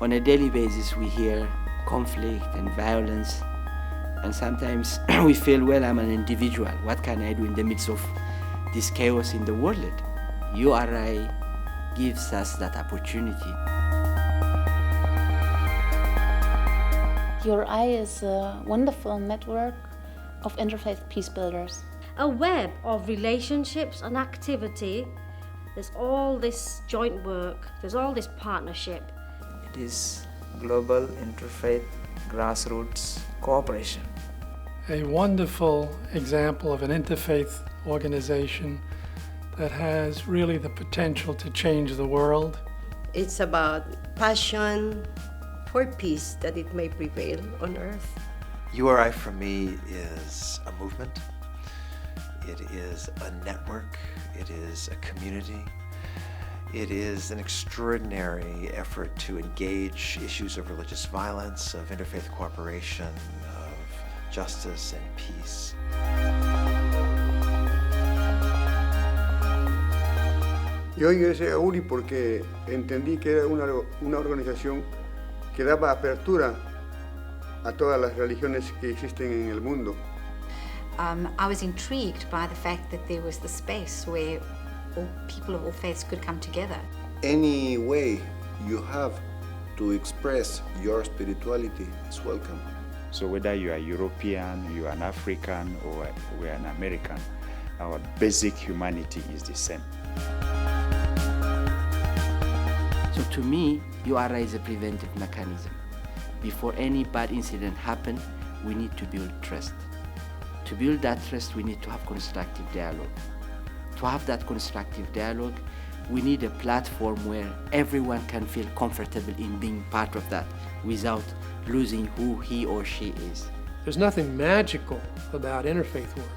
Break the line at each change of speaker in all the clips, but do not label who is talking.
On a daily basis, we hear conflict and violence, and sometimes we feel, well, I'm an individual. What can I do in the midst of this chaos in the world? URI gives us that opportunity.
URI is a wonderful network of interfaith peace builders.
A web of relationships and activity. There's all this joint work, there's all this partnership.
It is global interfaith grassroots cooperation.
A wonderful example of an interfaith organization that has really the potential to change the world.
It's about passion for peace, that it may prevail on earth.
URI for me is a movement. It is a network. It is a community. It is an extraordinary effort to engage issues of religious violence, of interfaith cooperation, of justice and peace.
Yo ingresé a URI porque entendí que era una organización que daba apertura a todas las religiones que existen en el mundo.
I was intrigued by the fact that there was the space where all people of all faiths could come together.
Any way you have to express your spirituality is welcome.
So whether you are European, you are an African, or we are an American, our basic humanity is the same.
So to me, URI is a preventive mechanism. Before any bad incident happens, we need to build trust. To build that trust, we need to have constructive dialogue. To have that constructive dialogue, we need a platform where everyone can feel comfortable in being part of that without losing who he or she is.
There's nothing magical about interfaith work.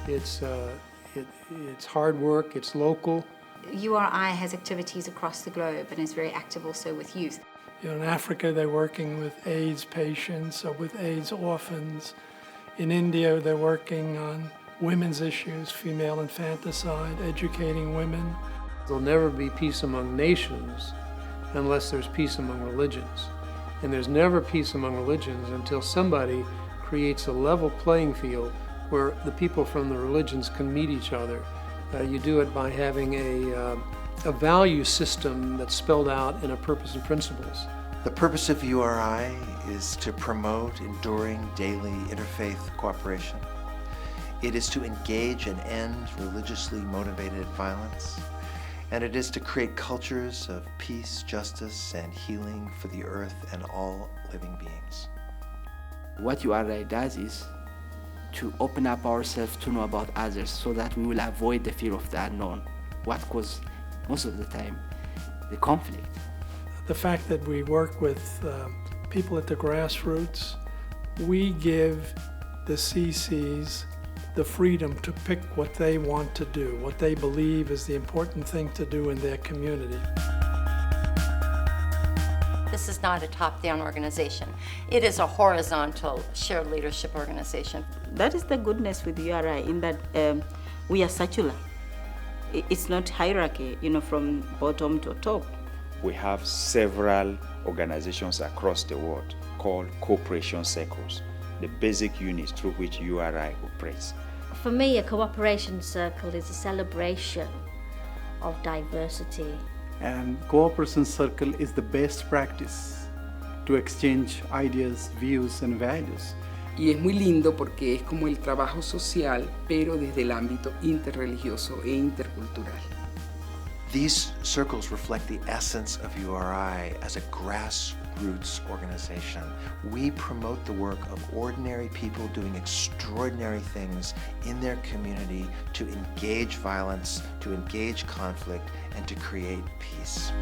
It's hard work, it's local.
URI has activities across the globe and is very active also with youth.
You know, in Africa, they're working with AIDS patients or with AIDS orphans. In India, they're working on women's issues, female infanticide, educating women.
There'll never be peace among nations unless there's peace among religions. And there's never peace among religions until somebody creates a level playing field where the people from the religions can meet each other. You do it by having a value system that's spelled out in a purpose and principles.
The purpose of URI is to promote enduring daily interfaith cooperation. It is to engage and end religiously motivated violence. And it is to create cultures of peace, justice, and healing for the earth and all living beings.
What URI does is to open up ourselves to know about others so that we will avoid the fear of the unknown, what causes most of the time the conflict.
The fact that we work with people at the grassroots, we give the CCs the freedom to pick what they want to do, what they believe is the important thing to do in their community.
This is not a top-down organization. It is a horizontal shared leadership organization.
That is the goodness with URI in that we are circular. It's not hierarchy, from bottom to top.
We have several organizations across the world called cooperation circles, the basic units through which URI operates.
For me, a cooperation circle is a celebration of diversity.
And cooperation circle is the best practice to exchange ideas, views and values.
Y es muy lindo porque es como el trabajo social, pero desde el ámbito interreligioso e intercultural.
These circles reflect the essence of URI as a grassroots organization. We promote the work of ordinary people doing extraordinary things in their community to engage violence, to engage conflict, and to create peace.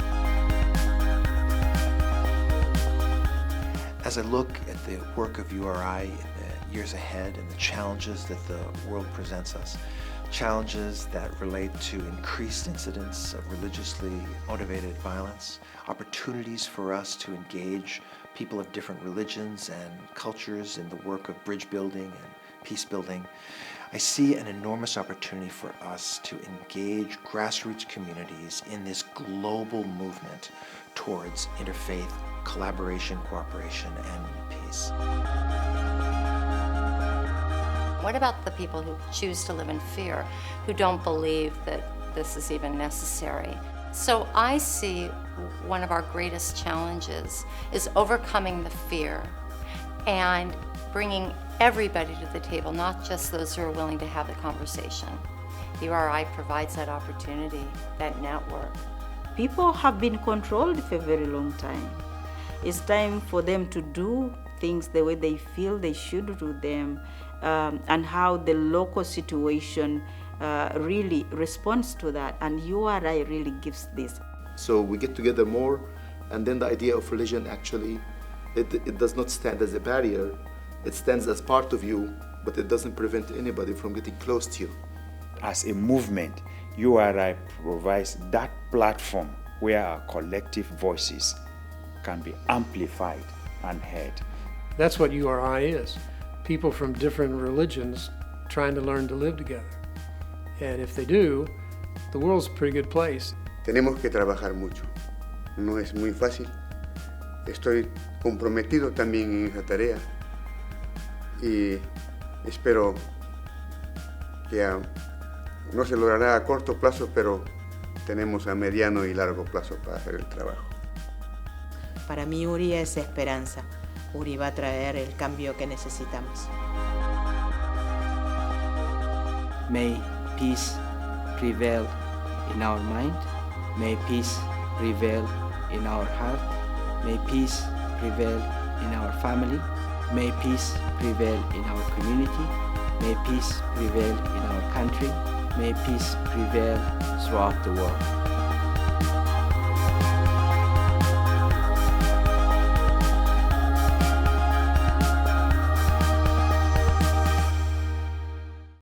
As I look at the work of URI in the years ahead and the challenges that the world presents us, challenges that relate to increased incidents of religiously motivated violence, opportunities for us to engage people of different religions and cultures in the work of bridge building and peace building, I see an enormous opportunity for us to engage grassroots communities in this global movement towards interfaith collaboration, cooperation, and peace.
What about the people who choose to live in fear, who don't believe that this is even necessary? So I see one of our greatest challenges is overcoming the fear and bringing everybody to the table, not just those who are willing to have the conversation. URI provides that opportunity, that network.
People have been controlled for a very long time. It's time for them to do things the way they feel they should do them, and how the local situation really responds to that. And URI really gives this.
So we get together more, and then the idea of religion actually, it does not stand as a barrier. It stands as part of you, but it doesn't prevent anybody from getting close to you.
As a movement, URI provides that platform where our collective voices can be amplified and heard.
That's what URI is. People from different religions trying to learn to live together. And if they do, the world's a pretty good place.
Tenemos que trabajar mucho. No es muy fácil. Estoy comprometido también en esa tarea y espero que no se logrará a corto plazo, pero tenemos a mediano y largo plazo para hacer el trabajo.
Para mí URI es esperanza. URI va a traer el cambio que necesitamos.
May peace prevail in our mind. May peace prevail in our heart. May peace prevail in our family. May peace prevail in our community. May peace prevail in our country. May peace prevail throughout the world.